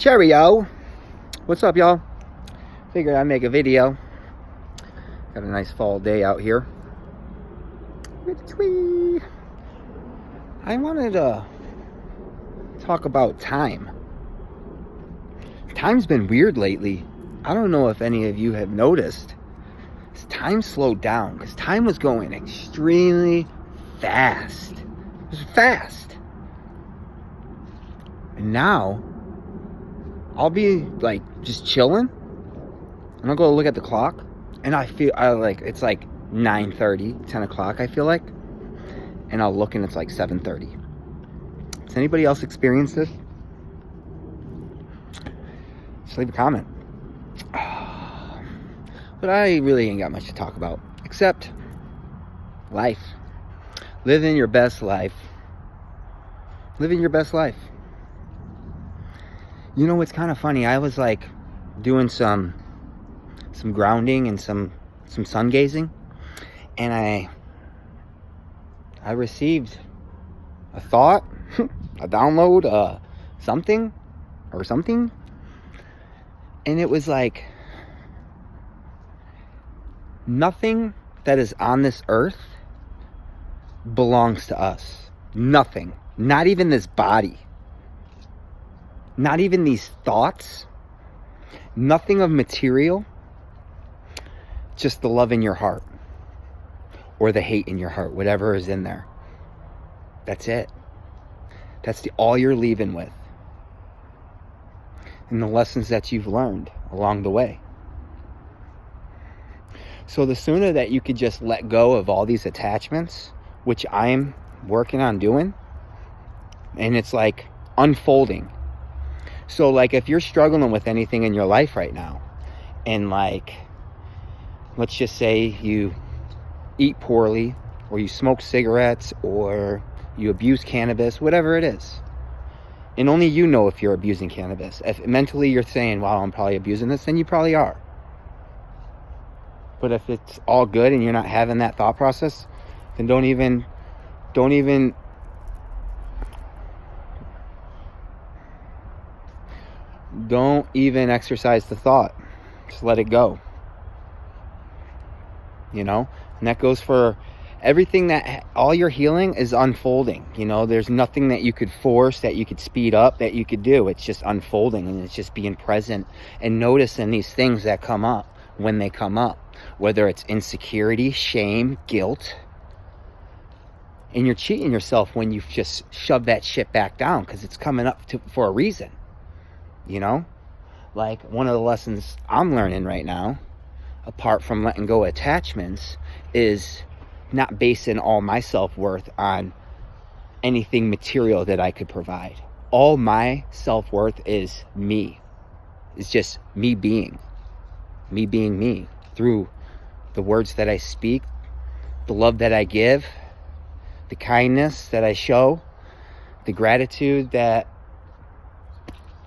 Cheerio. What's up, y'all? Figured I'd make a video. Got a nice fall day out here. I wanted to talk about time. Time's been weird lately. I don't know if any of you have noticed. Time slowed down because time was going extremely fast. It was fast. And now I'll be like just chilling and I'll go look at the clock and it's like 9:30, 10 o'clock, I feel like. And I'll look and it's like 7:30. Has anybody else experienced this? Just leave a comment. But I really ain't got much to talk about except life. Living your best life. Living your best life. You know, it's kind of funny. I was like doing some grounding and some sun gazing, and I received a thought, a download, something, and it was like, nothing that is on this earth belongs to us. Nothing. Not even this body. Not even these thoughts. Nothing of material. Just the love in your heart. Or the hate in your heart. Whatever is in there. That's it. That's all you're leaving with. And the lessons that you've learned along the way. So the sooner that you could just let go of all these attachments, which I'm working on doing, and it's like unfolding. So like if you're struggling with anything in your life right now, and like, let's just say you eat poorly, or you smoke cigarettes, or you abuse cannabis, whatever it is. And only you know if you're abusing cannabis. If mentally you're saying, wow, I'm probably abusing this, then you probably are. But if it's all good and you're not having that thought process, then don't even exercise the thought. Just let it go. You know? And that goes for everything. That all your healing is unfolding. You know, there's nothing that you could force, that you could speed up, that you could do. It's just unfolding, and it's just being present and noticing these things that come up when they come up. Whether it's insecurity, shame, guilt. And you're cheating yourself when you just shove that shit back down, because it's coming up for a reason. You know? Like, one of the lessons I'm learning right now, apart from letting go of attachments, is not basing all my self-worth on anything material that I could provide. All my self-worth is me. It's just me being me through the words that I speak, the love that I give, the kindness that I show, the gratitude that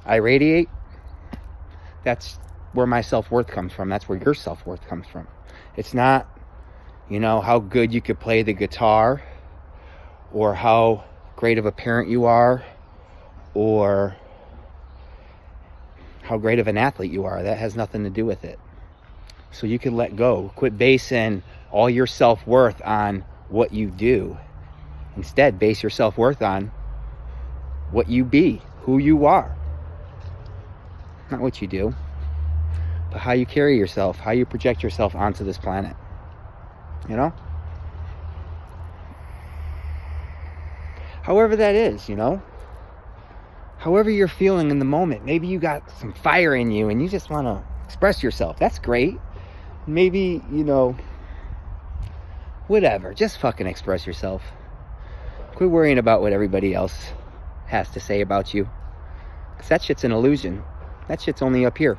I radiate. That's where my self-worth comes from. That's where your self-worth comes from. It's not, you know, how good you could play the guitar, or how great of a parent you are, or how great of an athlete you are. That has nothing to do with it. So you can let go. Quit basing all your self-worth on what you do. Instead, base your self-worth on what you be, who you are. Not what you do, but how you carry yourself, how you project yourself onto this planet. You know? However that is, you know? However you're feeling in the moment. Maybe you got some fire in you and you just want to express yourself. That's great. Maybe, you know, whatever. Just fucking express yourself. Quit worrying about what everybody else has to say about you. Because that shit's an illusion. That shit's only up here.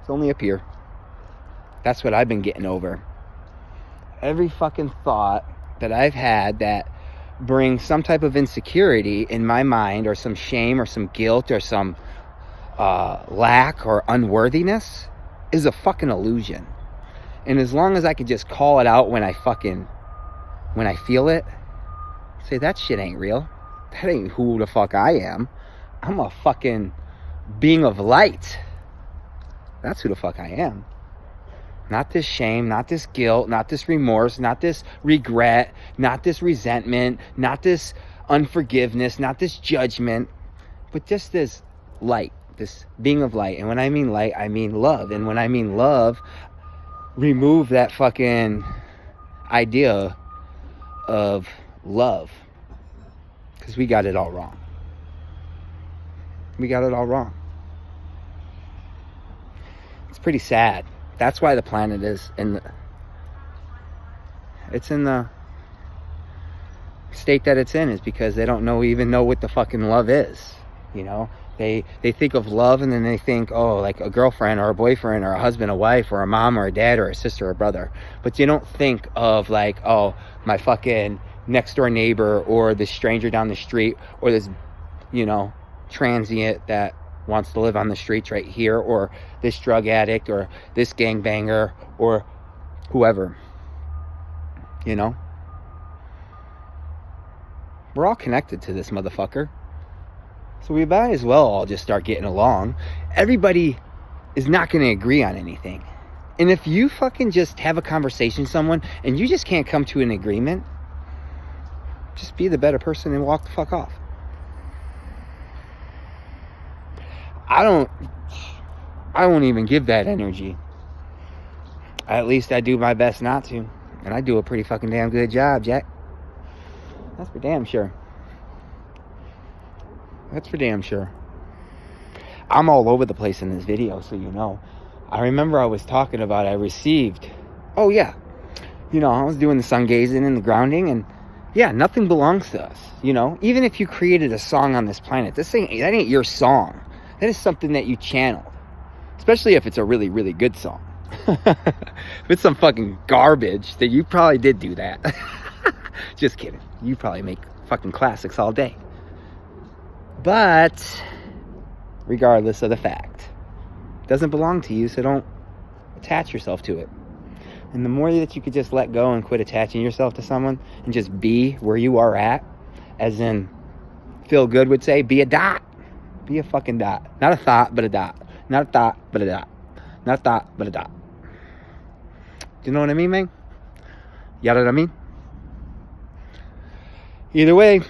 It's only up here. That's what I've been getting over. Every fucking thought that I've had that brings some type of insecurity in my mind, or some shame, or some guilt, or some lack or unworthiness, is a fucking illusion. And as long as I can just call it out when I feel it, say that shit ain't real. That ain't who the fuck I am. I'm a fucking being of light. That's who the fuck I am. Not this shame, not this guilt, not this remorse, not this regret, not this resentment, not this unforgiveness, not this judgment, but just this light, this being of light. And when I mean light, I mean love. And when I mean love, remove that fucking idea of love, because we got it all wrong. We got it all wrong. It's pretty sad. That's why the planet is in the state that it's in, is because they don't even know what the fucking love is. You know, they think of love and then they think, oh, like a girlfriend or a boyfriend or a husband, a wife, or a mom or a dad or a sister or a brother. But you don't think of like, oh, my fucking next door neighbor or this stranger down the street or this, you know, transient that wants to live on the streets right here, or this drug addict or this gangbanger or whoever. You know, we're all connected to this motherfucker, so we might as well all just start getting along. Everybody is not going to agree on anything, and if you fucking just have a conversation with someone and you just can't come to an agreement, just be the better person and walk the fuck off. I won't even give that energy. At least I do my best not to. And I do a pretty fucking damn good job, Jack. That's for damn sure. That's for damn sure. I'm all over the place in this video, so you know. I remember I was talking about I received. Oh, yeah. You know, I was doing the sun gazing and the grounding, and yeah, nothing belongs to us. You know, even if you created a song on this planet, that ain't your song. That is something that you channeled. Especially if it's a really, really good song. If it's some fucking garbage, then you probably did do that. Just kidding. You probably make fucking classics all day. But regardless of the fact, it doesn't belong to you, so don't attach yourself to it. And the more that you could just let go and quit attaching yourself to someone and just be where you are at, as in Phil Good would say, be a dot. Be a fucking dot. Not a thought, but a dot. Not a thought, but a dot. Not a thought, but a dot. Do you know what I mean, man? You know what I mean? Either way,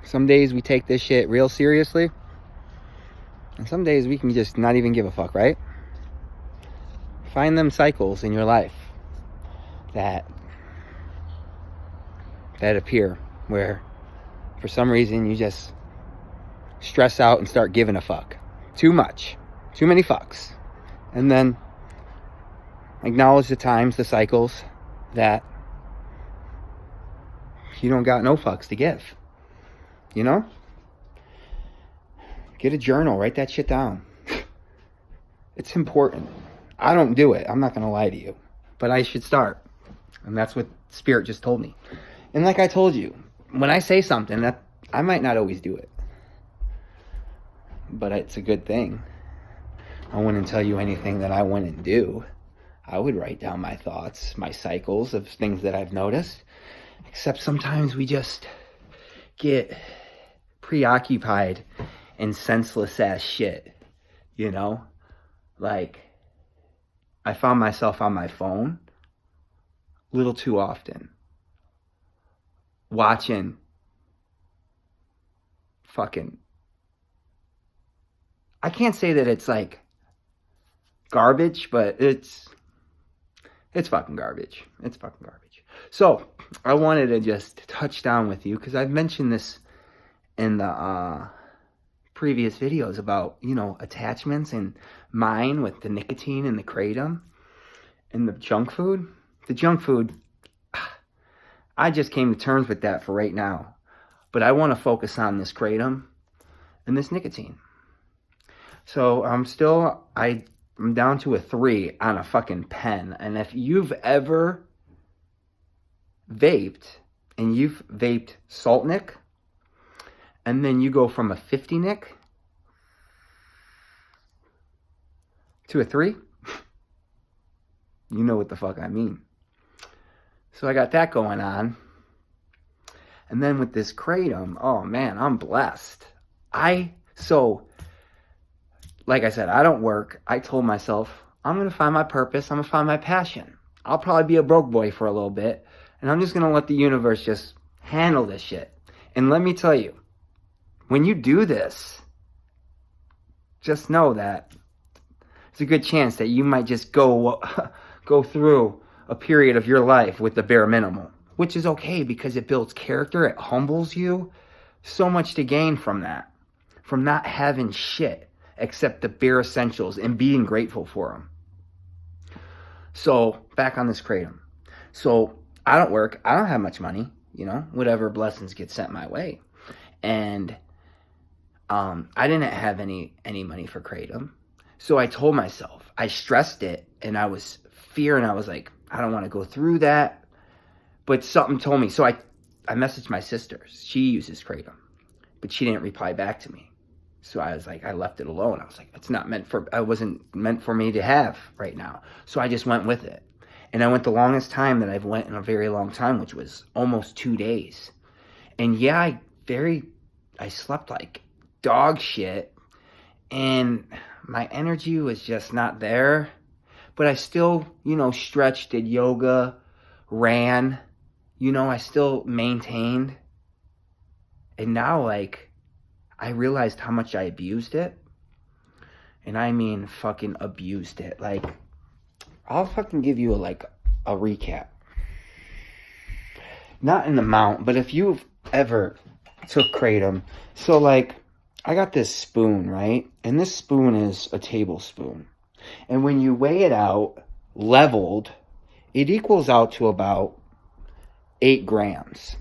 some days we take this shit real seriously, and some days we can just not even give a fuck, right? Find them cycles in your life that appear where for some reason you just stress out and start giving a fuck. Too much. Too many fucks. And then acknowledge the times, the cycles that you don't got no fucks to give. You know? Get a journal. Write that shit down. It's important. I don't do it. I'm not going to lie to you. But I should start. And that's what Spirit just told me. And like I told you, when I say something, that I might not always do it. But it's a good thing. I wouldn't tell you anything that I wouldn't do. I would write down my thoughts, my cycles of things that I've noticed. Except sometimes we just get preoccupied in senseless ass shit. You know? Like, I found myself on my phone a little too often. Watching fucking... I can't say that it's like garbage, but it's fucking garbage. It's fucking garbage. So I wanted to just touch down with you, because I've mentioned this in the previous videos about, you know, attachments and mine with the nicotine and the kratom and the junk food. The junk food, I just came to terms with that for right now. But I want to focus on this kratom and this nicotine. So I'm down to a 3 on a fucking pen. And if you've ever vaped, and you've vaped salt nic, and then you go from a 50 nic to a 3, you know what the fuck I mean. So I got that going on. And then with this kratom, oh man, I'm blessed. I So, like I said, I don't work. I told myself, I'm going to find my purpose. I'm going to find my passion. I'll probably be a broke boy for a little bit. And I'm just going to let the universe just handle this shit. And let me tell you, when you do this, just know that there's a good chance that you might just go through a period of your life with the bare minimum, which is okay because it builds character. It humbles you. So much to gain from that, from not having shit except the bare essentials and being grateful for them. So back on this Kratom. So I don't work. I don't have much money, you know, whatever blessings get sent my way. And I didn't have any money for Kratom. So I told myself, I stressed it, and I was fearing. I was like, I don't want to go through that. But something told me. So I messaged my sister. She uses Kratom, but she didn't reply back to me. So I was like, I left it alone. I was like, it wasn't meant for me to have right now. So I just went with it. And I went the longest time that I've went in a very long time, which was almost 2 days. And yeah, I slept like dog shit. And my energy was just not there. But I still, you know, stretched, did yoga, ran. You know, I still maintained. And now, like, I realized how much I abused it. And I mean fucking abused it. Like, I'll fucking give you a recap. Not an amount, but if you've ever took Kratom. So, like, I got this spoon, right? And this spoon is a tablespoon. And when you weigh it out, leveled, it equals out to about 8 grams.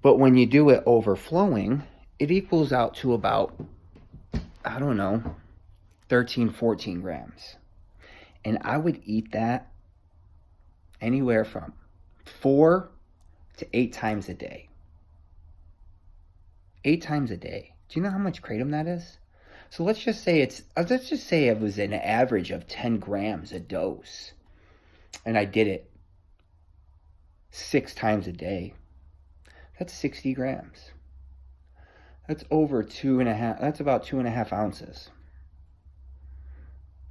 But when you do it overflowing, it equals out to about, I don't know, 13, 14 grams. And I would eat that anywhere from 4 to 8 times a day. 8 times a day. Do you know how much Kratom that is? So let's just say it was an average of 10 grams a dose. And I did it 6 times a day. That's 60 grams. That's over 2.5. That's about 2.5 ounces.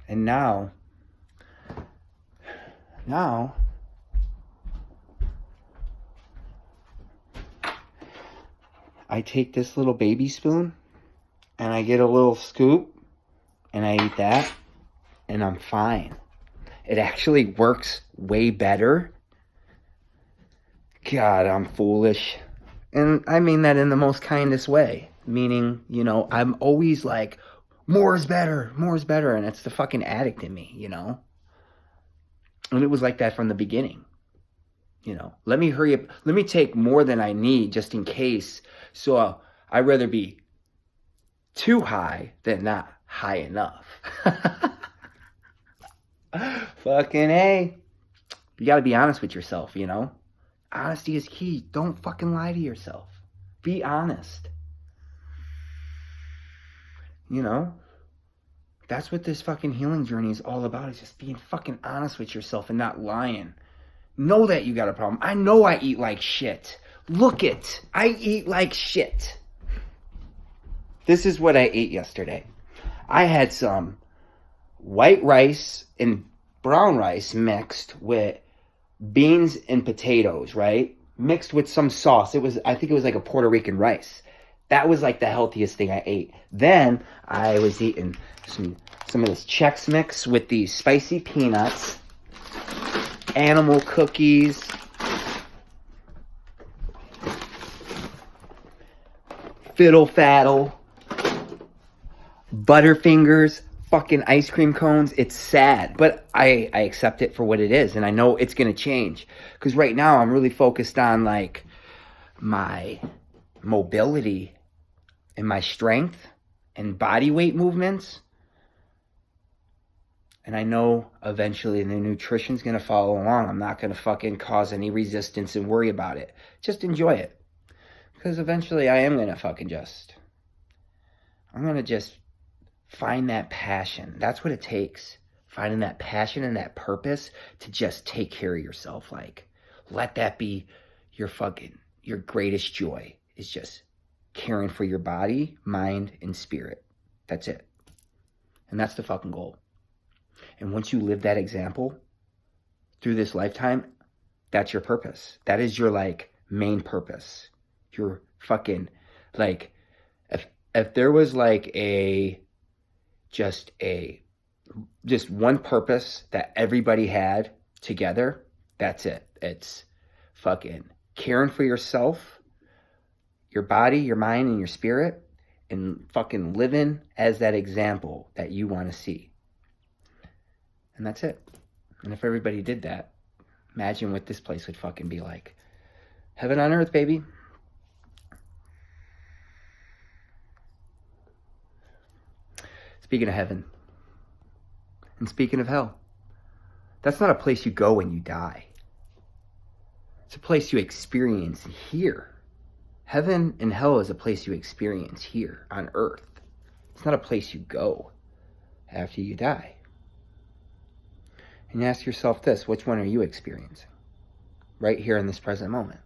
And now, I take this little baby spoon and I get a little scoop and I eat that and I'm fine. It actually works way better. God, I'm foolish. And I mean that in the most kindest way. Meaning, you know, I'm always like, more is better. And it's the fucking addict in me, you know. And it was like that from the beginning. You know, let me hurry up. Let me take more than I need just in case. So I'd rather be too high than not high enough. Fucking A. You got to be honest with yourself, you know. Honesty is key. Don't fucking lie to yourself. Be honest. You know? That's what this fucking healing journey is all about. Is just being fucking honest with yourself and not lying. Know that you got a problem. I know I eat like shit. Look it. I eat like shit. This is what I ate yesterday. I had some white rice and brown rice mixed with beans and potatoes, right? Mixed with some sauce. I think it was like a Puerto Rican rice. That was like the healthiest thing I ate. Then I was eating some of this Chex Mix with these spicy peanuts, animal cookies, fiddle faddle, Butterfingers, fucking ice cream cones. It's sad, but I accept it for what it is, and I know it's gonna change. Because right now I'm really focused on like my mobility and my strength and body weight movements. And I know eventually the nutrition's gonna follow along. I'm not gonna fucking cause any resistance and worry about it. Just enjoy it. Because eventually I am gonna I'm gonna just find that passion. That's what it takes. Finding that passion and that purpose to just take care of yourself. Like, let that be your greatest joy. Is just caring for your body, mind, and spirit. That's it. And that's the fucking goal. And once you live that example through this lifetime, that's your purpose. That is your like main purpose. Your fucking like, if there was like just one purpose that everybody had together, that's it. It's fucking caring for yourself, your body, your mind, and your spirit, and fucking living as that example that you want to see. And that's it. And if everybody did that, imagine what this place would fucking be like. Heaven on earth, baby. Speaking of heaven, and speaking of hell, that's not a place you go when you die. It's a place you experience here. Heaven and hell is a place you experience here on earth. It's not a place you go after you die. And you ask yourself this, which one are you experiencing right here in this present moment?